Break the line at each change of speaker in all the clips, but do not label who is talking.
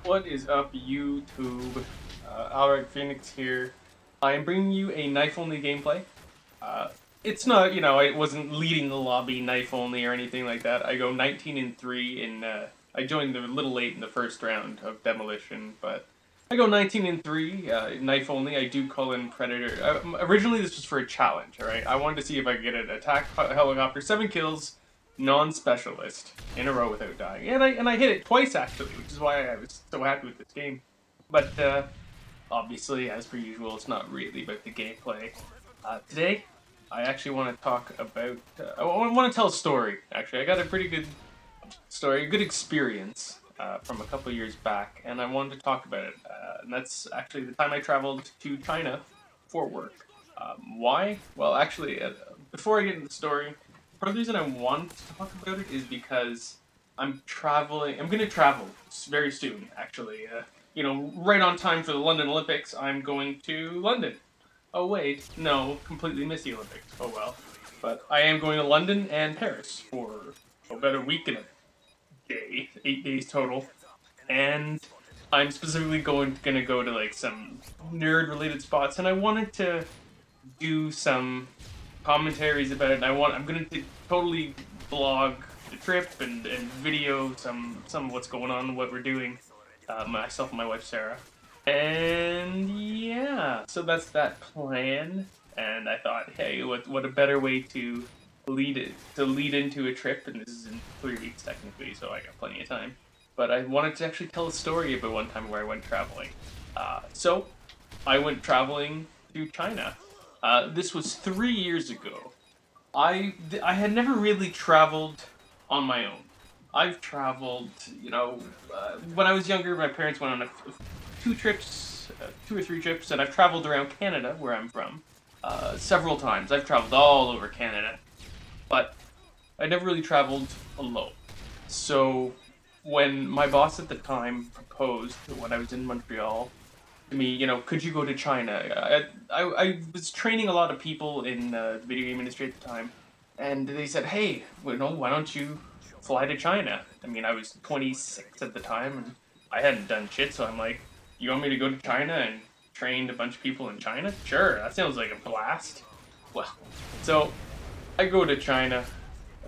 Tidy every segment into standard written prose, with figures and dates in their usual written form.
What is up, YouTube? Alright, Phoenix here. I am bringing you a knife-only gameplay. Uh, it's not, I wasn't leading the lobby knife-only or anything like that. I go 19-3 in, I joined a little late in the first round of Demolition, but I go 19-3, knife-only. I do call in Predator. Originally, this was for a challenge, alright? I wanted to see if I could get an attack helicopter, 7 kills, non-specialist in a row without dying, and I hit it twice actually, which is why I was so happy with this game. But obviously, as per usual, it's not really about the gameplay. Today, I actually want to talk about. I want to tell a story. Actually, I got a pretty good story, a good experience from a couple years back, and I wanted to talk about it. And that's actually the time I traveled to China for work. Why? Well, actually, before I get into the story. Part of the reason I want to talk about it is because I'm traveling. I'm going to travel very soon, actually. Right on time for the London Olympics. I'm going to London. Oh wait, no, completely missed the Olympics. Oh well. But I am going to London and Paris for about a week and a day, 8 days total, and I'm specifically gonna go to like some nerd-related spots, and I wanted to do some commentaries about it. And I'm gonna totally blog the trip and video some of what's going on, what we're doing, myself and my wife Sarah. And yeah, so that's that plan. And I thought, hey, what a better way to lead into a trip, and this is in 3 weeks technically, so I got plenty of time. But I wanted to actually tell a story about one time where I went traveling. So I went traveling to China. This was 3 years ago. I had never really traveled on my own. I've traveled, when I was younger, my parents went on 2 trips, 2 or 3 trips, and I've traveled around Canada, where I'm from, several times. I've traveled all over Canada, but I never really traveled alone. So when my boss at the time proposed, when I was in Montreal, to me, could you go to China? I was training a lot of people in the video game industry at the time, and they said, hey, why don't you fly to China? I mean, I was 26 at the time, and I hadn't done shit, so I'm like, you want me to go to China and train a bunch of people in China? Sure, that sounds like a blast. Well, so I go to China.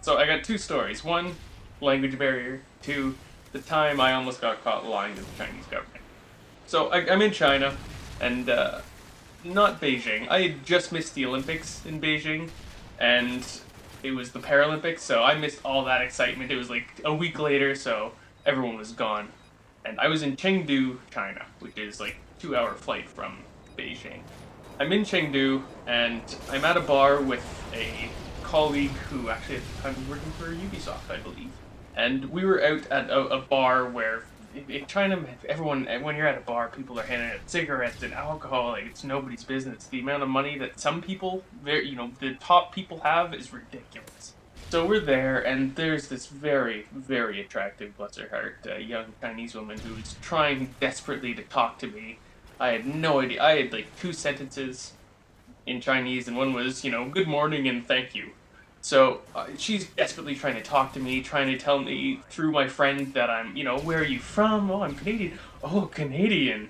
So I got 2 stories. 1, language barrier. 2, the time I almost got caught lying to the Chinese government. So I'm in China, and not Beijing. I had just missed the Olympics in Beijing, and it was the Paralympics, so I missed all that excitement. It was like a week later, so everyone was gone. And I was in Chengdu, China, which is like 2-hour flight from Beijing. I'm in Chengdu, and I'm at a bar with a colleague who actually at the time was working for Ubisoft, I believe. And we were out at a bar where in China, everyone, when you're at a bar, people are handing out cigarettes and alcohol, like it's nobody's business. The amount of money that some people, the top people have is ridiculous. So we're there, and there's this very, very attractive, bless her heart, young Chinese woman who was trying desperately to talk to me. I had no idea. I had like 2 sentences in Chinese, and one was, good morning and thank you. So she's desperately trying to talk to me, trying to tell me through my friend that I'm, where are you from? Oh, I'm Canadian. Oh, Canadian.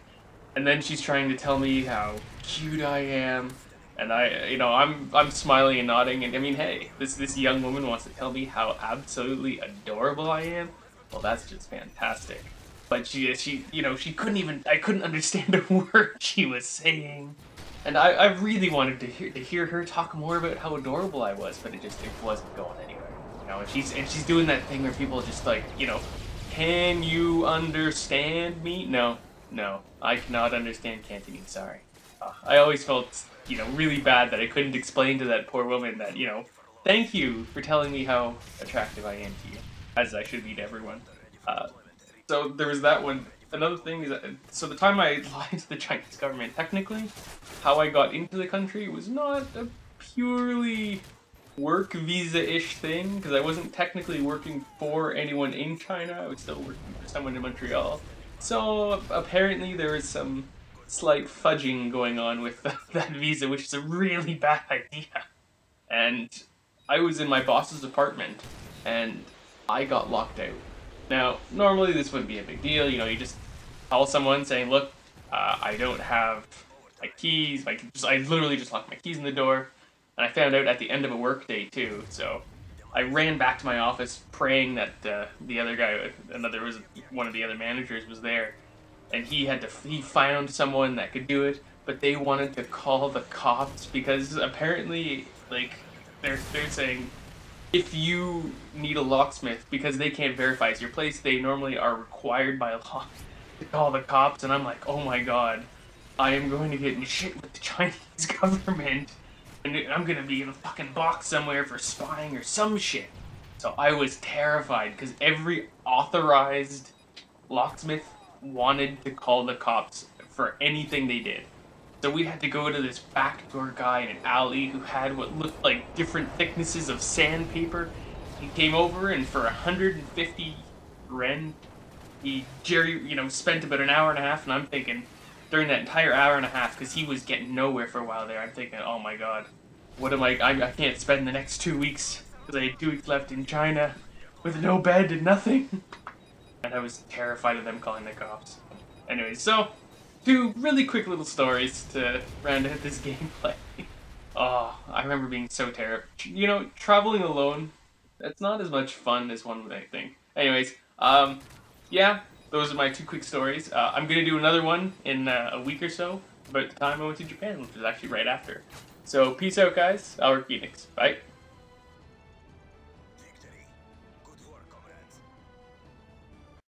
And then she's trying to tell me how cute I am, and I'm smiling and nodding. And I mean, hey, this young woman wants to tell me how absolutely adorable I am. Well, that's just fantastic. But she I couldn't understand a word she was saying. And I really wanted to hear her talk more about how adorable I was, but it wasn't going anywhere. And she's doing that thing where people just like, can you understand me? No, I cannot understand Cantonese. Sorry. I always felt, really bad that I couldn't explain to that poor woman that, thank you for telling me how attractive I am to you, as I should be to everyone. So there was that one. Another thing is that, so the time I lied to the Chinese government, technically, how I got into the country was not a purely work visa-ish thing, because I wasn't technically working for anyone in China, I was still working for someone in Montreal. So apparently there was some slight fudging going on with that visa, which is a really bad idea. And I was in my boss's apartment, and I got locked out. Now, normally this wouldn't be a big deal, you just call someone saying, look, I don't have my keys. I literally just locked my keys in the door, and I found out at the end of a workday too. So I ran back to my office praying that the other guy, one of the other managers was there, and he found someone that could do it, but they wanted to call the cops because apparently they're saying if you need a locksmith because they can't verify it's your place, they normally are required by law to call the cops, and I'm like, oh my god, I am going to get in shit with the Chinese government, and I'm gonna be in a fucking box somewhere for spying or some shit. So I was terrified because every authorized locksmith wanted to call the cops for anything they did. So we had to go to this backdoor guy in an alley who had what looked like different thicknesses of sandpaper. He came over, and for 150 ren, spent about an hour and a half, and I'm thinking, during that entire hour and a half, because he was getting nowhere for a while there, I'm thinking, oh my god, what am I can't spend the next 2 weeks, because I had 2 weeks left in China, with no bed and nothing. And I was terrified of them calling the cops. Anyways, so, 2 really quick little stories to round out this gameplay. Oh, I remember being so terrified. You know, traveling alone, that's not as much fun as one might think. Anyways, yeah, those are my 2 quick stories. I'm gonna do another one in a week or so, about the time I went to Japan, which was actually right after. So, peace out, guys. Our Phoenix. Bye.